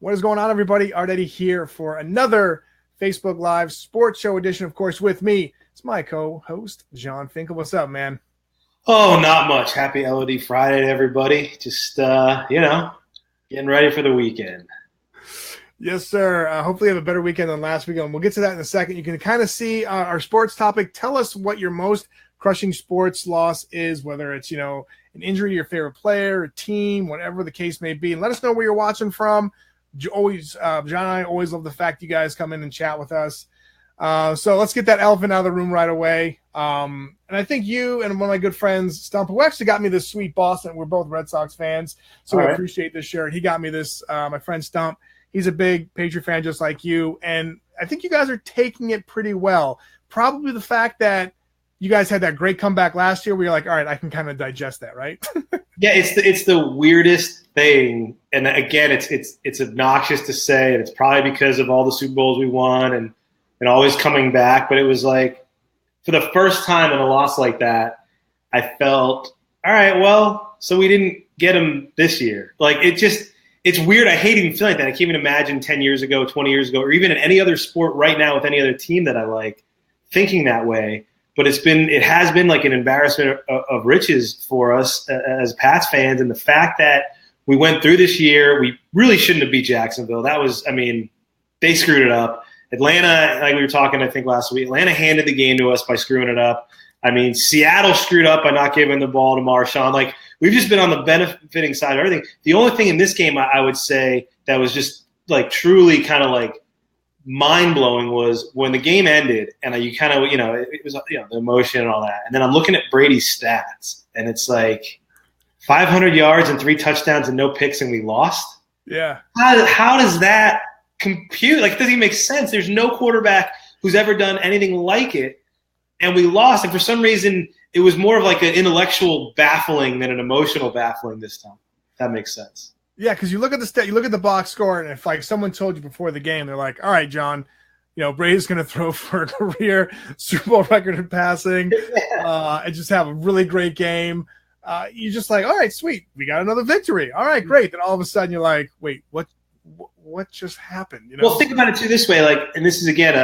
What is going on, everybody? Art Eddie here for another Facebook Live sports show edition. Of course, with me, it's my co-host, John Finkel. What's up, man? Oh, not much. Happy LOD Friday to everybody. Just, getting ready for the weekend. Yes, sir. Hopefully you have a better weekend than last weekend. We'll get to that in a second. You can kind of see our sports topic. Tell us what your most crushing sports loss is, whether it's, an injury to your favorite player, a team, whatever the case may be. And let us know where you're watching from. John and I always love the fact you guys come in and chat with us. So let's get that elephant out of the room right away. And I think you and one of my good friends, Stump, who actually got me this sweet Boston. We're both Red Sox fans, so I appreciate this shirt. He got me this, my friend Stump. He's a big Patriot fan just like you, and I think you guys are taking it pretty well. Probably the fact that you guys had that great comeback last year where you're like, all right, I can kind of digest that, right? Yeah, it's the weirdest thing. And again, it's obnoxious to say, and it's probably because of all the Super Bowls we won and always coming back. But it was like, for the first time in a loss like that, I felt, all right, well, so we didn't get him this year. Like, it's weird. I hate even feeling like that. I can't even imagine 10 years ago, 20 years ago, or even in any other sport right now with any other team that I like, thinking that way. But it has been like an embarrassment of riches for us as Pats fans. And the fact that we went through this year, we really shouldn't have beat Jacksonville. They screwed it up. Atlanta, like we were talking, I think last week, Atlanta handed the game to us by screwing it up. Seattle screwed up by not giving the ball to Marshawn. Like, we've just been on the benefiting side of everything. The only thing in this game I would say that was just like truly kind of like mind-blowing was when the game ended and you kind of, it was, the emotion and all that. And then I'm looking at Brady's stats and it's like 500 yards and 3 touchdowns and no picks and we lost. Yeah. How does that compute? Like, it doesn't even make sense. There's no quarterback who's ever done anything like it. And we lost, and for some reason, it was more of like an intellectual baffling than an emotional baffling this time. That makes sense. Yeah, because you look at the box score, and if like someone told you before the game, they're like, "All right, John, Brady's going to throw for a career Super Bowl record in passing, and just have a really great game." You're just like, "All right, sweet, we got another victory. All right, great." Then all of a sudden, you're like, "Wait, what just happened?" Well, think about it too this way, like, and this is again,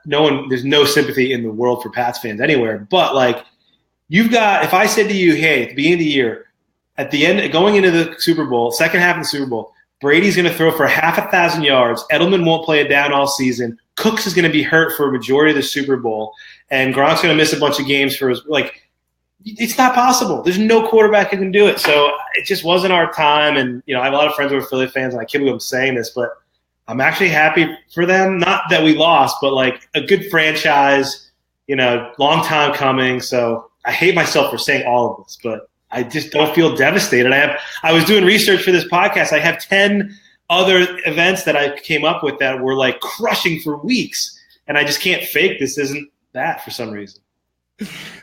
there's no sympathy in the world for Pats fans anywhere, but like, if I said to you, hey, at the beginning of the year, at the end, going into the Super Bowl, second half of the Super Bowl, Brady's going to throw for 500 yards. Edelman won't play it down all season. Cooks is going to be hurt for a majority of the Super Bowl, and Gronk's going to miss a bunch of games for his it's not possible. There's no quarterback who can do it. So it just wasn't our time. And, I have a lot of friends who are Philly fans, and I can't believe I'm saying this, but I'm actually happy for them. Not that we lost, but like a good franchise, long time coming. So I hate myself for saying all of this, but I just don't feel devastated. I was doing research for this podcast. I have 10 other events that I came up with that were like crushing for weeks. And I just can't fake this isn't that for some reason.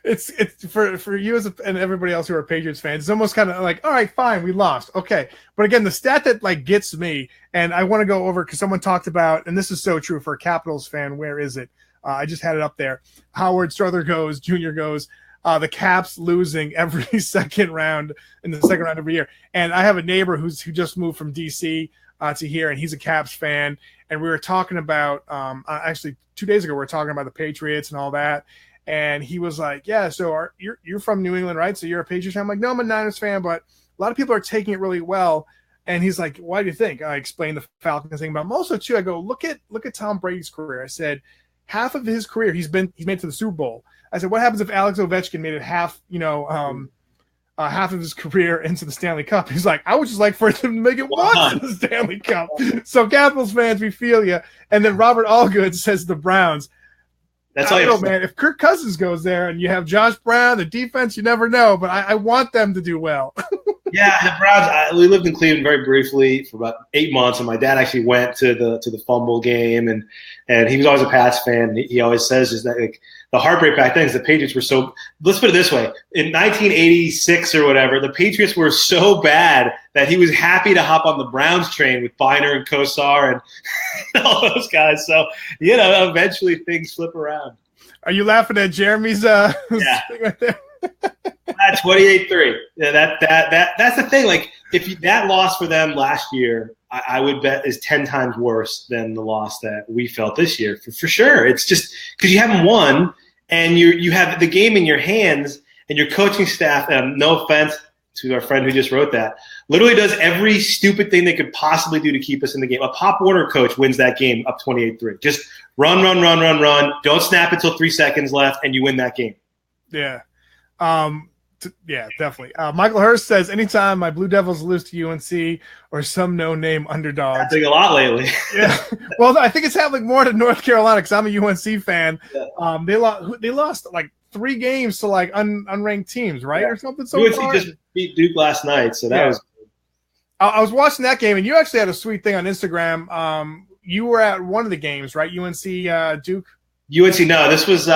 It's for you and everybody else who are Patriots fans. It's almost kind of like, all right, fine, we lost, okay. But again, the stat that like gets me, and I want to go over because someone talked about, and this is so true for a Capitals fan. Where is it? I just had it up there. Howard Strother Jr. goes. The Caps losing every second round in the second round every year. And I have a neighbor who just moved from DC to here, and he's a Caps fan. And we were talking about actually 2 days ago we were talking about the Patriots and all that. And he was like, yeah, so you're from New England, right? So you're a Patriots fan? I'm like, no, I'm a Niners fan, but a lot of people are taking it really well. And he's like, why do you think? I explained the Falcons thing, but I'm also, too, I go, look at Tom Brady's career. I said, half of his career, he's made it to the Super Bowl. I said, what happens if Alex Ovechkin made it half of his career into the Stanley Cup? He's like, I would just like for him to make it once in the Stanley Cup. So Capitals fans, we feel you. And then Robert Allgood says the Browns. That's I don't know, man. If Kirk Cousins goes there and you have Josh Brown, the defense, you never know. But I want them to do well. Yeah, the Browns. We lived in Cleveland very briefly for about 8 months, and my dad actually went to the Fumble game, and he was always a Pats fan. He always says is that like the heartbreak back then is the Patriots were so. Let's put it this way: in 1986 or whatever, the Patriots were so bad that he was happy to hop on the Browns train with Biner and Kosar and all those guys. So eventually things flip around. Are you laughing at Jeremy's thing right there? 28-3. Yeah, that's the thing. Like, if that loss for them last year, I would bet is 10 times worse than the loss that we felt this year for sure. It's just because you haven't won and you have the game in your hands and your coaching staff, and no offense to our friend who just wrote that, literally does every stupid thing they could possibly do to keep us in the game. A Pop Warner coach wins that game up 28-3. Just run. Don't snap until 3 seconds left, and you win that game. Yeah. Yeah, definitely. Michael Hurst says, anytime my Blue Devils lose to UNC or some no-name underdog. Happening a lot lately. Yeah. Well, I think it's happening more to North Carolina because I'm a UNC fan. Yeah. They lost like 3 games to like unranked teams, right? Yeah. Or something. So UNC just beat Duke last night, so that was good. I was watching that game, and you actually had a sweet thing on Instagram. You were at one of the games, right? UNC Duke? UNC, no. This was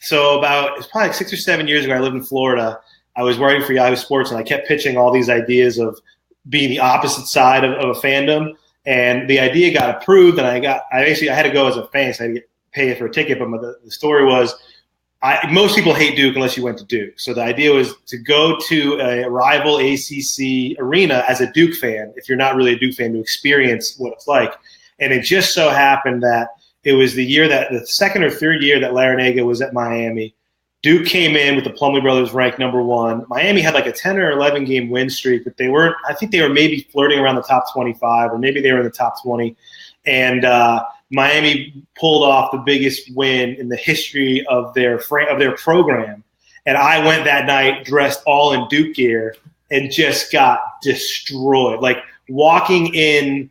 so it's probably like 6 or 7 years ago. I lived in Florida. I was writing for Yahoo Sports, and I kept pitching all these ideas of being the opposite side of a fandom. And the idea got approved, and I had to go as a fan, so I had to pay for a ticket. But the story was, most people hate Duke unless you went to Duke. So the idea was to go to a rival ACC arena as a Duke fan, if you're not really a Duke fan, to experience what it's like. And it just so happened that it was the second or third year that Larinaga was at Miami. Duke came in with the Plumlee brothers ranked number 1. Miami had like a 10 or 11 game win streak, but I think they were maybe flirting around the top 25, or maybe they were in the top 20. And Miami pulled off the biggest win in the history of their program. And I went that night dressed all in Duke gear and just got destroyed. Like walking in,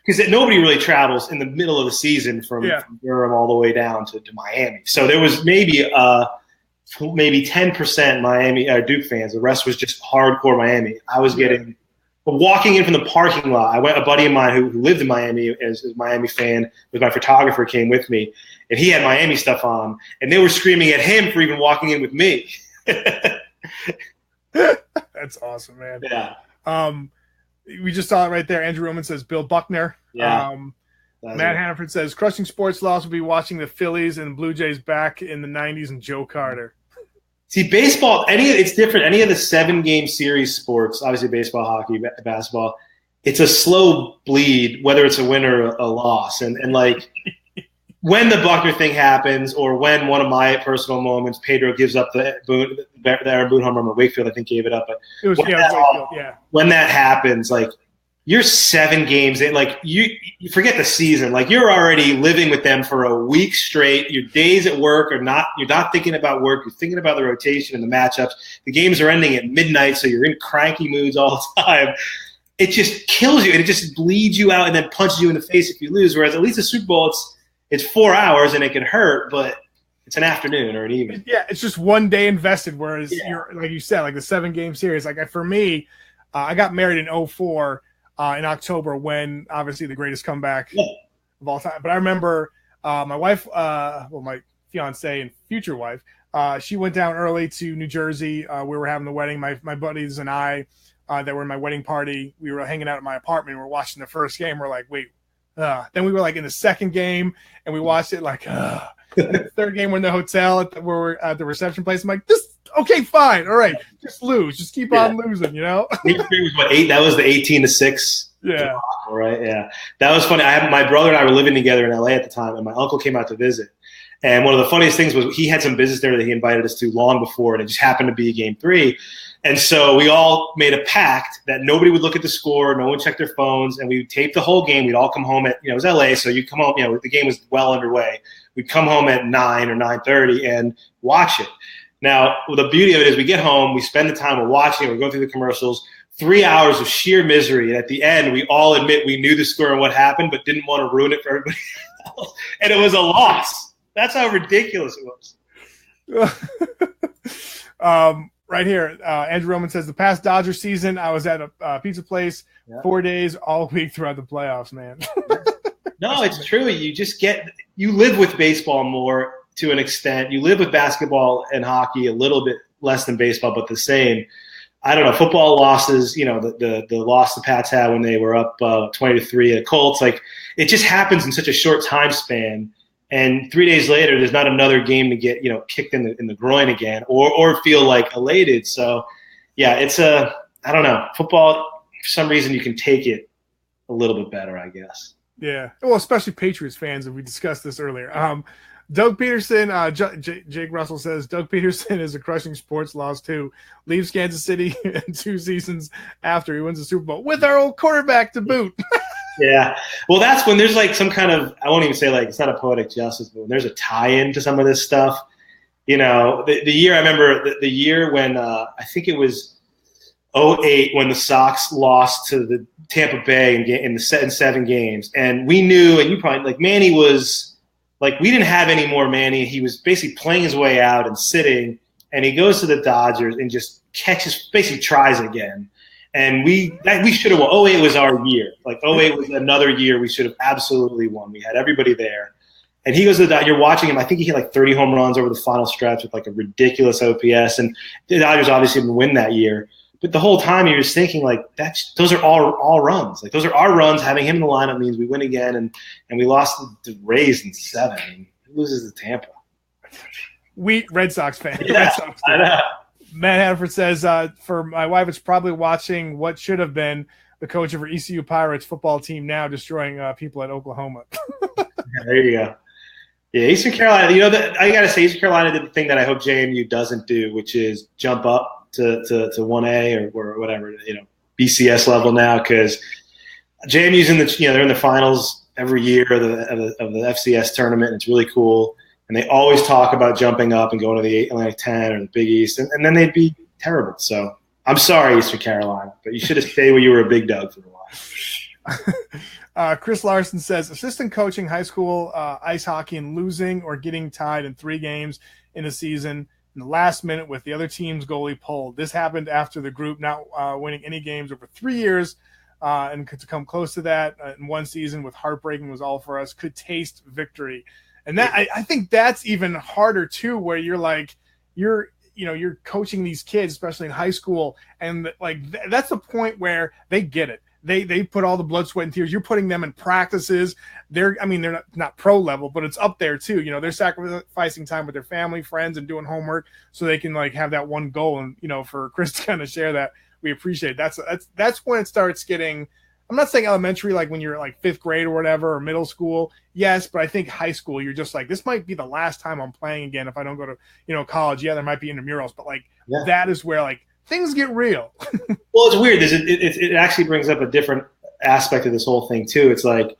because nobody really travels in the middle of the season from Durham all the way down to Miami. So there was maybe 10% Miami Duke fans. The rest was just hardcore Miami. I was walking in from the parking lot. A buddy of mine who lived in Miami as a Miami fan, was my photographer, came with me, and he had Miami stuff on, and they were screaming at him for even walking in with me. That's awesome, man. Yeah. We just saw it right there. Andrew Roman says Bill Buckner. Yeah. Matt Hannaford says crushing sports loss will be watching the Phillies and Blue Jays back in the 90s and Joe Carter. See, baseball, it's different. Any of the 7-game series sports, obviously baseball, hockey, basketball, it's a slow bleed, whether it's a win or a loss. And like when the Buckner thing happens, or when one of my personal moments, Pedro gives up the Aaron Boone home run, Wakefield, I think, gave it up. But it was Wakefield, yeah. When that happens, like, you're 7 games in, like you forget the season. Like you're already living with them for a week straight. Your days at work you're not thinking about work. You're thinking about the rotation and the matchups. The games are ending at midnight, so you're in cranky moods all the time. It just kills you, and it just bleeds you out and then punches you in the face if you lose. Whereas at least the Super Bowl, it's 4 hours and it can hurt, but it's an afternoon or an evening. Yeah, it's just one day invested. Whereas you're, like you said, like the 7-game series. Like for me, I got married in 2004. In October, when obviously the greatest comeback of all time. But I remember my wife, my fiance and future wife, she went down early to New Jersey. We were having the wedding. My buddies and I that were in my wedding party, we were hanging out at my apartment. We were watching the first game. We're like, wait. Then we were like in the second game, and we watched it like, the third game we're in the hotel where we're at the reception place. I'm like, okay, fine. All right. Just lose. Just keep on losing, you know? That was the 18-6. Yeah. Right. Yeah. That was funny. My brother and I were living together in LA at the time, and my uncle came out to visit. And one of the funniest things was he had some business there that he invited us to long before, and it just happened to be game 3. And so we all made a pact that nobody would look at the score, no one checked their phones, and we would tape the whole game. We'd all come home at, it was LA, so you'd come home, the game was well underway. We'd come home at 9 or 9:30 and watch it. Now, the beauty of it is we get home, we spend the time, we're watching, we're going through the commercials, 3 hours of sheer misery. And at the end, we all admit we knew the score and what happened, but didn't want to ruin it for everybody else. And it was a loss. That's how ridiculous it was. Right here, Andrew Roman says, the past Dodger season, I was at a pizza place 4 days all week throughout the playoffs, man. No, it's true. You live with baseball more to an extent. You live with basketball and hockey a little bit less than baseball, but the same. I don't know, football losses, the loss the Pats had when they were up 20-3 at Colts, like it just happens in such a short time span. And 3 days later, there's not another game to get, kicked in the groin again or feel like elated. So, yeah, I don't know. Football, for some reason, you can take it a little bit better, I guess. Yeah. Well, especially Patriots fans, and we discussed this earlier. Doug Peterson, Jake Russell says, Doug Peterson is a crushing sports loss too. Leaves Kansas City 2 seasons after he wins the Super Bowl with our old quarterback to boot. Yeah. Well, that's when there's like some kind of, I won't even say like, it's not a poetic justice, but when there's a tie-in to some of this stuff. You know, the year I remember, the year when I think it was 2008 when the Sox lost to the Tampa Bay in 7 games. And we knew, and you probably, like Manny was, like we didn't have any more Manny. He was basically playing his way out and sitting, and he goes to the Dodgers and just basically tries again. And we should have won. 2008 was our year. Like 2008 was another year we should have absolutely won. We had everybody there. And he goes to the Dodgers. You're watching him. I think he hit like 30 home runs over the final stretch with like a ridiculous OPS. And the Dodgers obviously didn't win that year. But the whole time you're just thinking like those are all runs. Like those are our runs. Having him in the lineup means we win again. And we lost the Rays in 7. I mean, he loses to Tampa. Red Sox fan. Yeah, Red Sox fan. I know. Matt Hadford says, for my wife, it's probably watching what should have been the coach of her ECU Pirates football team now destroying people at Oklahoma. There you go. Yeah, Eastern Carolina, you know, I got to say, Eastern Carolina did the thing that I hope JMU doesn't do, which is jump up to 1A or whatever, you know, BCS level now, because JMU's they're in the finals every year of the FCS tournament, and it's really cool. And they always talk about jumping up and going to the Atlantic 10 or the Big East, and then they'd be terrible. So I'm sorry, Eastern Carolina, but you should have stayed where you were a big dog for a while. Chris Larson says, assistant coaching high school ice hockey and losing or getting tied in 3 games in a season in the last minute with the other team's goalie pulled. This happened after the group not winning any games over 3 years, and to come close to that in one season with heartbreaking was all for us, could taste victory. And that I think that's even harder too, where you're like, you're coaching these kids, especially in high school, and like that's the point where they get it. They put all the blood, sweat, and tears. You're putting them in practices. They're not pro level, but it's up there too. You know, they're sacrificing time with their family, friends, and doing homework so they can like have that one goal. And you know, for Chris to kind of share that, we appreciate it. That's when it starts getting. I'm not saying elementary, like when you're like 5th grade or whatever, or middle school. Yes, but I think high school, you're just like, this might be the last time I'm playing again if I don't go to, college. Yeah, there might be intramurals, but like that is where like things get real. Well, it's weird. It actually brings up a different aspect of this whole thing too. It's like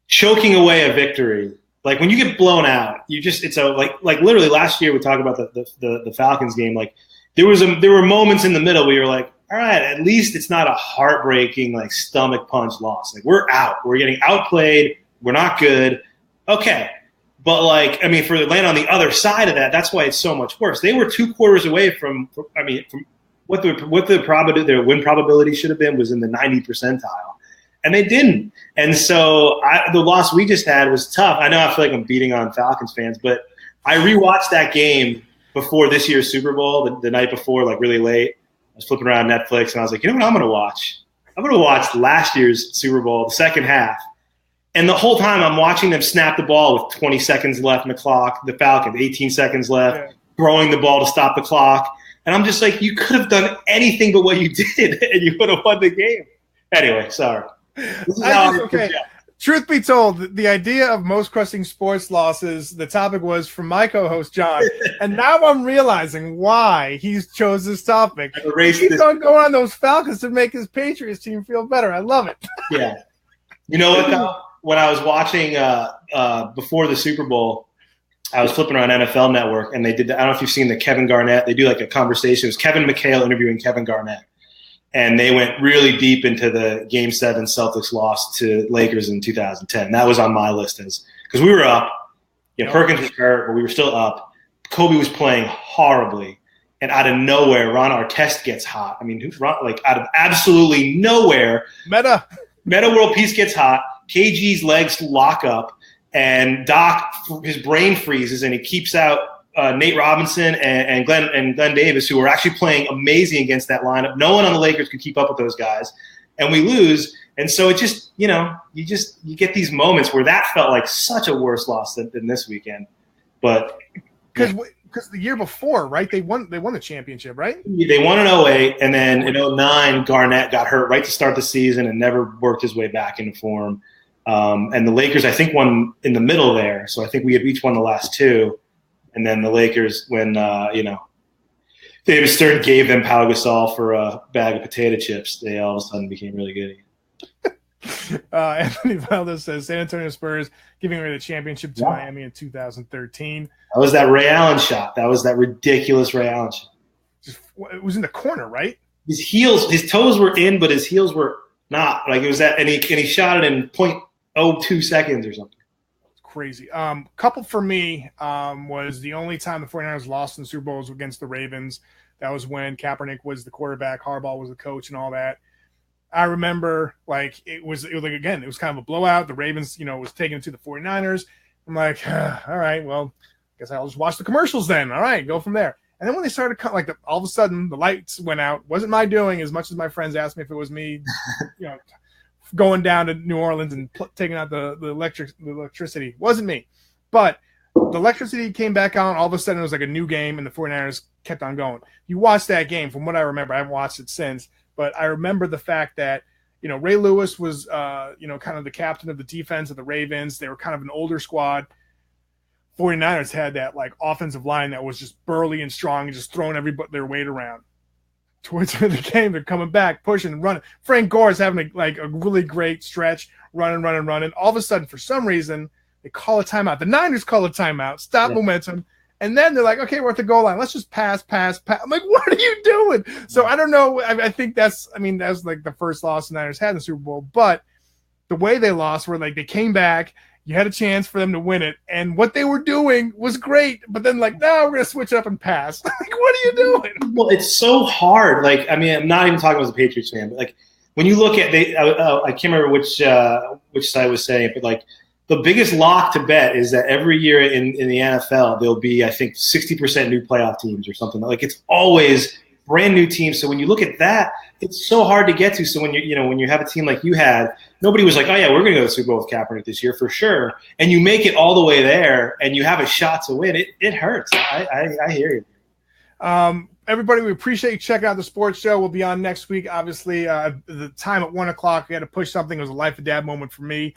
choking away a victory. Like when you get blown out, it's like literally last year we talked about the Falcons game. Like there were moments in the middle where you're like, all right, at least it's not a heartbreaking, like, stomach punch loss. Like, we're out. We're getting outplayed. We're not good. Okay. But, like, I mean, for Atlanta on the other side of that, that's why it's so much worse. They were 2 quarters away from what their win probability should have been was in the 90 percentile. And they didn't. And so the loss we just had was tough. I know I feel like I'm beating on Falcons fans, but I rewatched that game before this year's Super Bowl, the night before, like, really late. I was flipping around Netflix, and I was like, you know what I'm going to watch? I'm going to watch last year's Super Bowl, the second half. And the whole time I'm watching them snap the ball with 20 seconds left in the clock, the Falcons, 18 seconds left, throwing the ball to stop the clock. And I'm just like, you could have done anything but what you did, and you would have won the game. Anyway, sorry. Okay. Truth be told, the idea of most crushing sports losses, the topic was from my co-host, John. And now I'm realizing why he's chose this topic. He keeps on going on those Falcons to make his Patriots team feel better. I love it. Yeah. You know what, though? When I was watching before the Super Bowl, I was flipping around NFL Network, and they did – I don't know if you've seen the Kevin Garnett. They do like a conversation. It was Kevin McHale interviewing Kevin Garnett. And they went really deep into the Game 7 Celtics loss to Lakers in 2010. That was on my list because we were up. Perkins was hurt, but we were still up. Kobe was playing horribly. And out of nowhere, Ron Artest gets hot. I mean, out of absolutely nowhere. Meta World Peace gets hot. KG's legs lock up. And Doc, his brain freezes, and he keeps out Nate Robinson and Glenn Davis, who were actually playing amazing against that lineup. No one on the Lakers could keep up with those guys, and we lose. And so it just, you get these moments where that felt like such a worse loss than this weekend. But because because the year before, right? They won the championship, right? They won in 08, and then in 09, Garnett got hurt right to start the season and never worked his way back into form. And the Lakers, I think, won in the middle there. So I think we had each won the last two. And then the Lakers, when, David Stern gave them Pau Gasol for a bag of potato chips, they all of a sudden became really good again. Anthony Valdez says San Antonio Spurs giving away the championship to Miami in 2013. That was that Ray Allen shot. That was that ridiculous Ray Allen shot. It was in the corner, right? His toes were in, but his heels were not. Like it was that, and he shot it in 0.02 seconds or something. Crazy. Couple for me was the only time the 49ers lost in the Super Bowl was against the Ravens. That was when Kaepernick was the quarterback, Harbaugh was the coach, and all that. I remember it was kind of a blowout. The Ravens, was taking it to the 49ers. I'm like, all right, well, I guess I'll just watch the commercials then. All right, go from there. And then when they started all of a sudden the lights went out. Wasn't my doing, as much as my friends asked me if it was me, going down to New Orleans and taking out the electricity. Wasn't me. But the electricity came back on. All of a sudden it was like a new game, and the 49ers kept on going. You watched that game. From what I remember, I haven't watched it since, but I remember the fact that, Ray Lewis was, kind of the captain of the defense of the Ravens. They were kind of an older squad. 49ers had that offensive line that was just burly and strong and just throwing their weight around. Towards the end of the game, they're coming back, pushing and running. Frank Gore is having a really great stretch, running. All of a sudden, for some reason, they call a timeout. The Niners call a timeout, stop momentum, and then they're like, okay, we're at the goal line. Let's just pass. I'm like, what are you doing? So I don't know. I think that's the first loss the Niners had in the Super Bowl. But the way they lost were they came back. You had a chance for them to win it, and what they were doing was great. But then, no, we're going to switch up and pass. What are you doing? Well, it's so hard. I'm not even talking as a Patriots fan, but when you look at I can't remember which side was saying it, but the biggest lock to bet is that every year in the NFL there'll be, I think, 60% new playoff teams or something. It's always brand new teams. So when you look at that, it's so hard to get to. So when you have a team like you had, nobody was like, oh yeah, we're going to go to the Super Bowl with Kaepernick this year for sure. And you make it all the way there and you have a shot to win. It hurts. I hear you. Everybody, we appreciate you checking out the sports show. We'll be on next week. Obviously, the time at 1:00, we had to push something. It was a life of dad moment for me.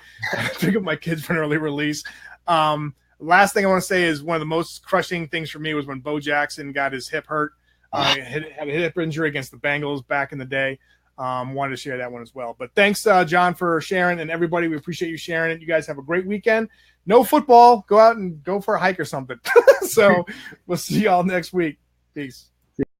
Pick up my kids for an early release. Last thing I want to say is one of the most crushing things for me was when Bo Jackson got his hip hurt. Had a hip injury against the Bengals back in the day. Wanted to share that one as well. But thanks, John, for sharing, and everybody, we appreciate you sharing it. You guys have a great weekend. No football. Go out and go for a hike or something. So we'll see y'all next week. Peace.